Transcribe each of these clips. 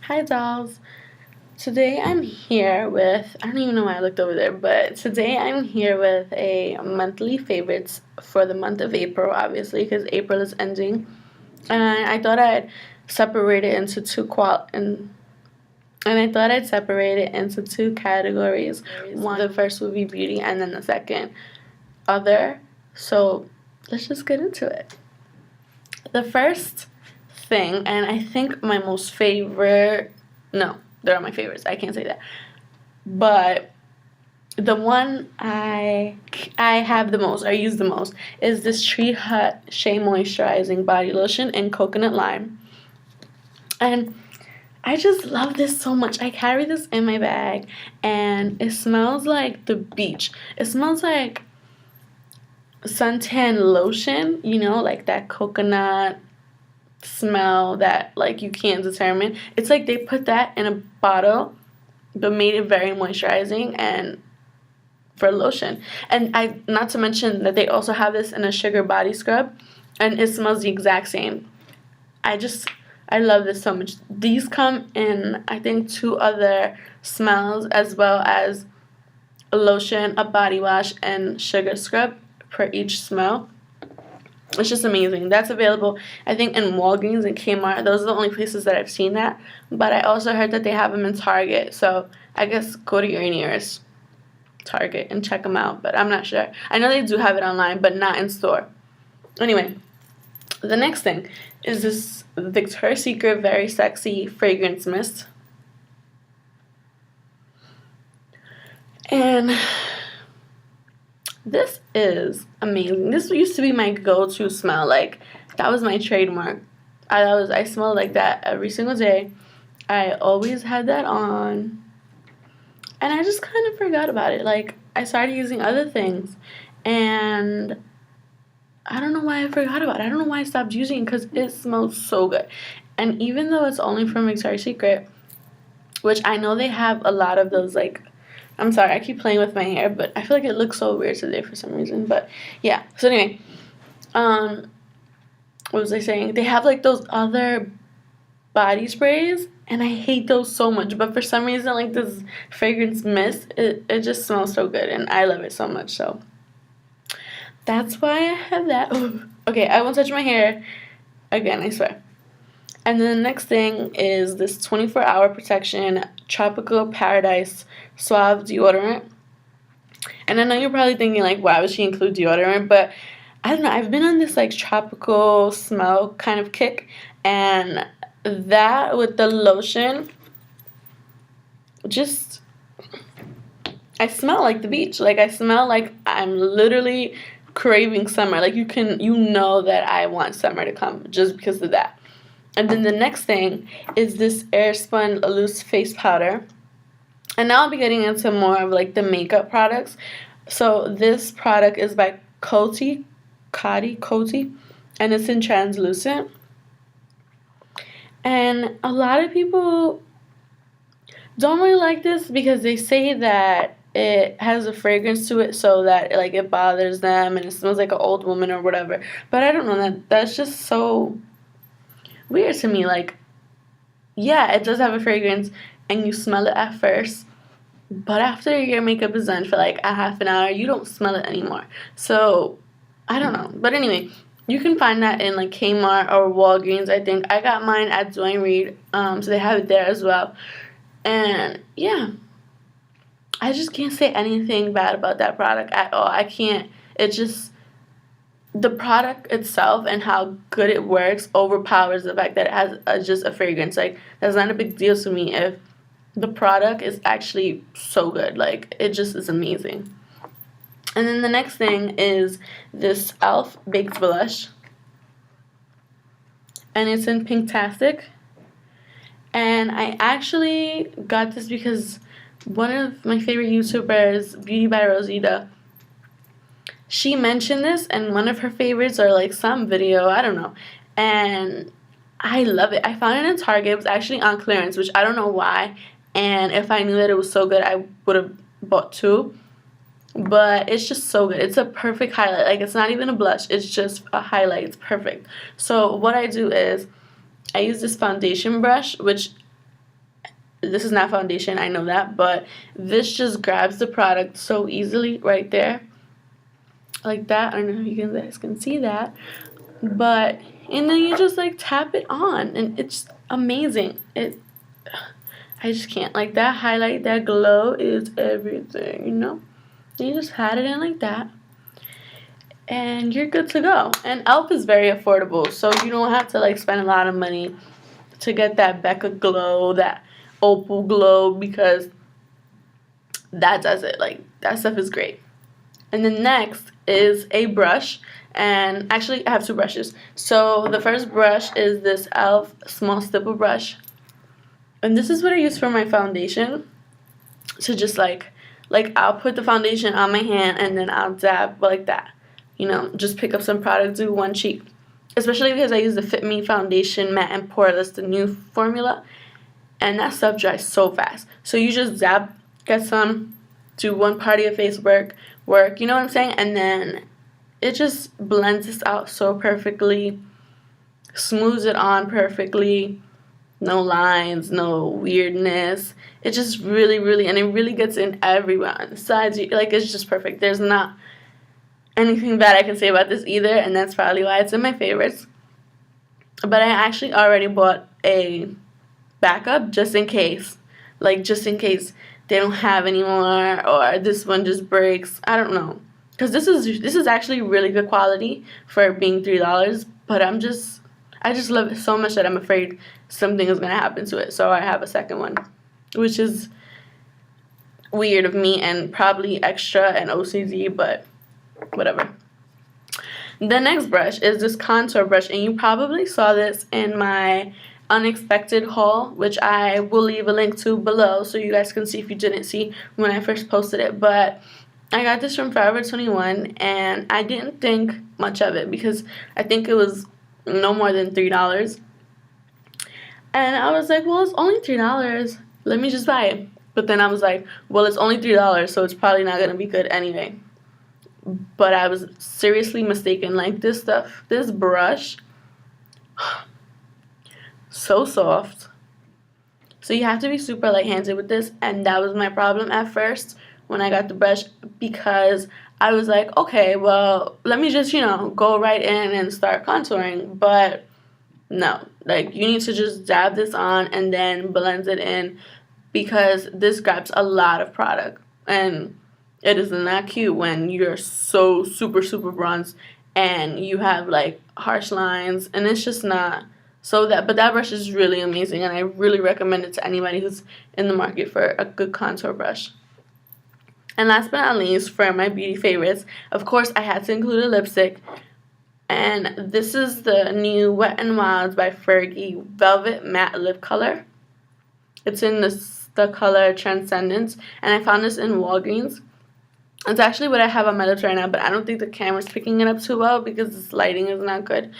Hi dolls. Today I'm here with, I don't even know why I looked over there, but today I'm here with a monthly favorites for the month of April, obviously, because April is ending. And I thought I'd separate it into and I thought I'd separate it into two categories. One, the first would be beauty, and then the second, other. So let's just get into it. The first thing, and I think my most favorite, no, they're all my favorites. I can't say that. But the one I have the most, I use the most, is this Tree Hut Shea Moisturizing Body Lotion in Coconut Lime. And I just love this so much. I carry this in my bag, and it smells like the beach. It smells like suntan lotion, like that coconut smell that like you can't determine. It's like they put that in a bottle but made it very moisturizing and for lotion. And I not to mention that they also have this in a sugar body scrub, and it smells the exact same. I love this so much. These come in I think two other smells as well as a lotion, a body wash, and sugar scrub per each smell. It's just amazing. That's available, I think, in Walgreens and Kmart. Those are the only places that I've seen that. But I also heard that they have them in Target. So I guess go to your nearest Target and check them out. But I'm not sure. I know they do have it online, but not in store. Anyway, the next thing is this Victoria's Secret Very Sexy Fragrance Mist. And this is amazing. This used to be my go-to smell. Like, that was my trademark. I smelled like that every single day. I always had that on. And I just kind of forgot about it. Like, I started using other things. And I don't know why I forgot about it. I don't know why I stopped using it because it smells so good. And even though it's only from Victoria's Secret, which I know they have a lot of those, like, I'm sorry, I keep playing with my hair, but I feel like it looks so weird today for some reason. But yeah. So anyway, what was I saying? They have like those other body sprays, and I hate those so much. But for some reason, like this fragrance mist, it just smells so good, and I love it so much. So that's why I have that. Okay, I won't touch my hair again, I swear. And then the next thing is this 24-hour protection Tropical Paradise Suave deodorant. And I know you're probably thinking, like, why would she include deodorant? But I don't know. I've been on this, like, tropical smell kind of kick. And that with the lotion, just, I smell like the beach. Like, I smell like I'm literally craving summer. Like, you know that I want summer to come just because of that. And then the next thing is this Airspun Loose Face Powder. And now I'll be getting into more of like the makeup products. So this product is by Coty, and it's in translucent. And a lot of people don't really like this because they say that it has a fragrance to it so that like it bothers them and it smells like an old woman or whatever. But I don't know, that's just so weird to me. Like, yeah, it does have a fragrance and you smell it at first, but after your makeup is done for like a half an hour, you don't smell it anymore. So I don't know. But anyway, you can find that in like Kmart or Walgreens. I think I got mine at Duane Reade, so they have it there as well. And yeah, I just can't say anything bad about that product at all. I can't. It just, the product itself and how good it works overpowers the fact that it has just a fragrance. Like, that's not a big deal to me if the product is actually so good. Like, it just is amazing. And then the next thing is this e.l.f. Baked Blush. And it's in Pinktastic. And I actually got this because one of my favorite YouTubers, Beauty by Rosita, she mentioned this in one of her favorites or like some video, I don't know. And I love it. I found it in Target. It was actually on clearance, which I don't know why. And if I knew that it was so good, I would have bought two. But it's just so good. It's a perfect highlight. Like, it's not even a blush. It's just a highlight. It's perfect. So what I do is I use this foundation brush, which This is not foundation, I know that, but this just grabs the product so easily right there. Like that. I don't know if you guys can see that. But, and then you just like tap it on and it's amazing. I just can't. Like that highlight, that glow is everything, you know? And you just pat it in like that. And you're good to go. And e.l.f. is very affordable, so you don't have to like spend a lot of money to get that Becca glow, that opal glow, because that does it. Like, that stuff is great. And then next is a brush. And actually, I have two brushes. So the first brush is this e.l.f. small stipple brush. And this is what I use for my foundation. To just like I'll put the foundation on my hand and then I'll dab like that. You know, just pick up some product, do one cheek. Especially because I use the Fit Me Foundation Matte and Poreless, the new formula. And that stuff dries so fast. So you just dab, get some, do one part of your face work, you know what I'm saying? And then it just blends this out so perfectly, smooths it on perfectly, no lines, no weirdness. It just really, and it really gets in everywhere on the sides. Like, it's just perfect. There's not anything bad I can say about this either, and that's probably why it's in my favorites. But I actually already bought a backup just in case. Like, just in case they don't have any more or this one just breaks. I don't know. Because this is actually really good quality for being $3, but I just love it so much that I'm afraid something is going to happen to it. So I have a second one, which is weird of me and probably extra and OCD, but whatever. The next brush is this contour brush, and you probably saw this in my unexpected haul, which I will leave a link to below so you guys can see if you didn't see when I first posted it. But I got this from Forever 21, and I didn't think much of it because I think it was no more than $3. And I was like, well, it's only $3. Let me just buy it. But then I was like, well, it's only $3, so it's probably not going to be good anyway. But I was seriously mistaken. Like, this stuff, this brush, so soft. So you have to be super light-handed with this, and that was my problem at first when I got the brush, because I was like, okay, well, let me just, go right in and start contouring. But no, like, you need to just dab this on and then blend it in, because this grabs a lot of product. And it is not cute when you're so super bronzed and you have like harsh lines, and it's just not. But that brush is really amazing, and I really recommend it to anybody who's in the market for a good contour brush. And last but not least, for my beauty favorites, of course I had to include a lipstick. And this is the new Wet n Wild by Fergie Velvet Matte Lip Color. It's in the color Transcendence, and I found this in Walgreens. It's actually what I have on my lips right now, but I don't think the camera's picking it up too well because this lighting is not good.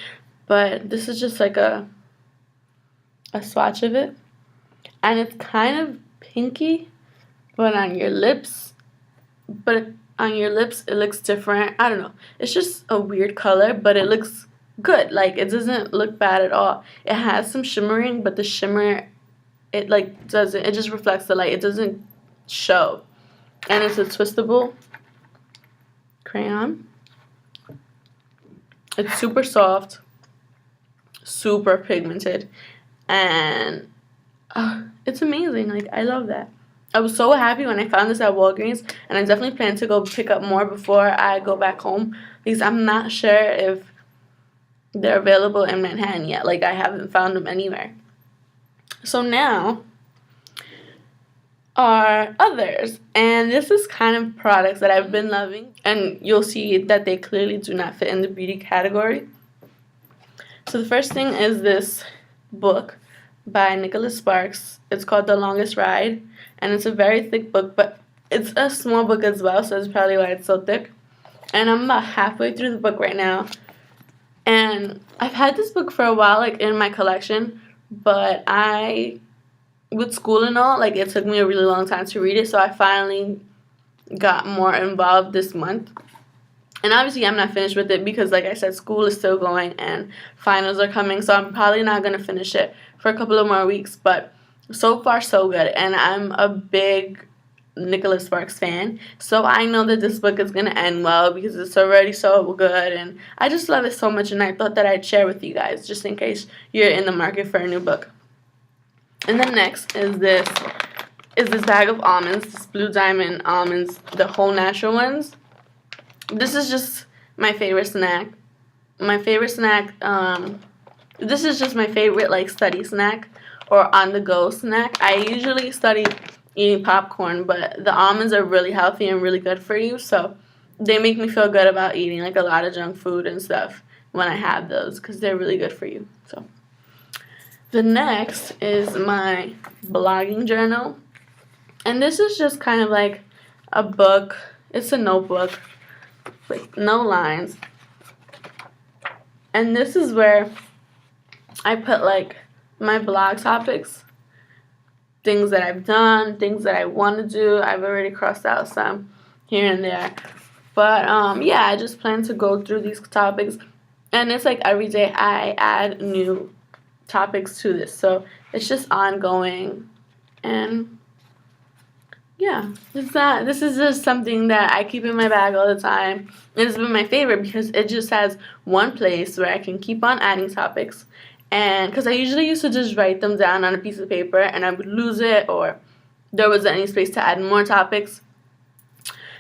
But this is just like a swatch of it. And it's kind of pinky, but on your lips, it looks different. I don't know. It's just a weird color, but it looks good. Like, it doesn't look bad at all. It has some shimmering, but the shimmer, it just reflects the light. It doesn't show. And it's a twistable crayon. It's super soft, super pigmented, and it's amazing. Like, I love that. I was so happy when I found this at Walgreens, and I definitely plan to go pick up more before I go back home, because I'm not sure if they're available in Manhattan yet. Like, I haven't found them anywhere. So now are others, and this is kind of products that I've been loving, and you'll see that they clearly do not fit in the beauty category. So the first thing is this book by Nicholas Sparks. It's called The Longest Ride, and it's a very thick book, but it's a small book as well, so that's probably why it's so thick. And I'm about halfway through the book right now, and I've had this book for a while, like, in my collection, but with school and all, like, it took me a really long time to read it, so I finally got more involved this month. And obviously I'm not finished with it because, like I said, school is still going and finals are coming, so I'm probably not going to finish it for a couple of more weeks. But So far, so good. And I'm a big Nicholas Sparks fan, so I know that this book is going to end well because it's already so good, and I just love it so much, and I thought that I'd share with you guys just in case you're in the market for a new book. And then next is this bag of almonds, this Blue Diamond almonds, the whole natural ones. This is just my favorite snack. This is just my favorite like study snack or on the go snack. I usually study eating popcorn, but the almonds are really healthy and really good for you, so they make me feel good about eating like a lot of junk food and stuff when I have those because they're really good for you. So the next is my blogging journal, and this is just kind of like a book. It's a notebook with no lines, and this is where I put like my blog topics, things that I've done, things that I want to do. I've already crossed out some here and there. But yeah, I just plan to go through these topics. And it's like every day I add new topics to this. So it's just ongoing. And yeah, this is just something that I keep in my bag all the time. And it's been my favorite because it just has one place where I can keep on adding topics. And because I usually used to just write them down on a piece of paper and I would lose it, or there wasn't any space to add more topics.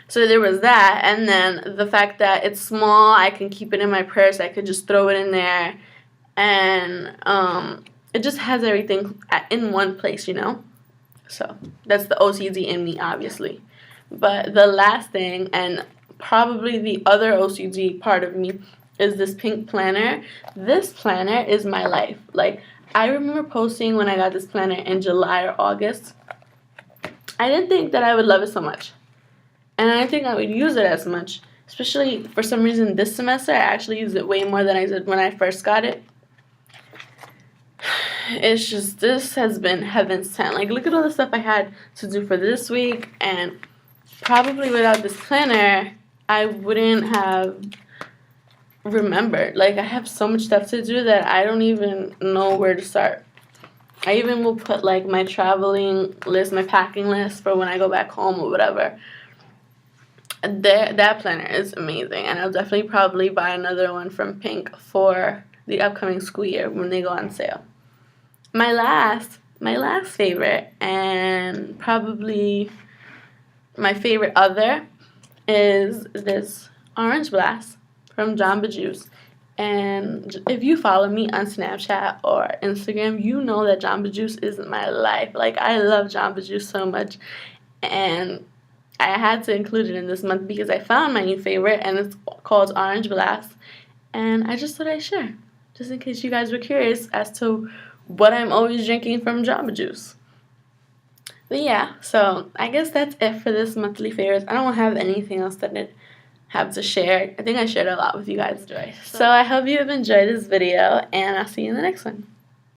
So there was that, and then the fact that it's small, I can keep it in my purse, I could just throw it in there, and it just has everything in one place, you know? So that's the OCD in me, obviously. But the last thing, and probably the other OCD part of me, is this pink planner. This planner is my life. Like, I remember posting when I got this planner in July or August. I didn't think that I would love it so much. And I didn't think I would use it as much. Especially, for some reason, this semester, I actually used it way more than I did when I first got it. It's just, this has been heaven sent. Like, look at all the stuff I had to do for this week. And probably without this planner, I wouldn't have remembered. Like, I have so much stuff to do that I don't even know where to start. I even will put like my traveling list, my packing list for when I go back home or whatever. That planner is amazing, and I'll definitely probably buy another one from Pink for the upcoming school year when they go on sale. My last favorite, and probably my favorite other, is this Orange Blast from Jamba Juice. And if you follow me on Snapchat or Instagram, you know that Jamba Juice is my life. Like, I love Jamba Juice so much, and I had to include it in this month because I found my new favorite, and it's called Orange Blast, and I just thought I'd share, just in case you guys were curious as to what I'm always drinking from Jamba Juice. But yeah, so I guess that's it for this monthly favorites. I don't have anything else that I have to share. I think I shared a lot with you guys today. So I hope you have enjoyed this video, and I'll see you in the next one.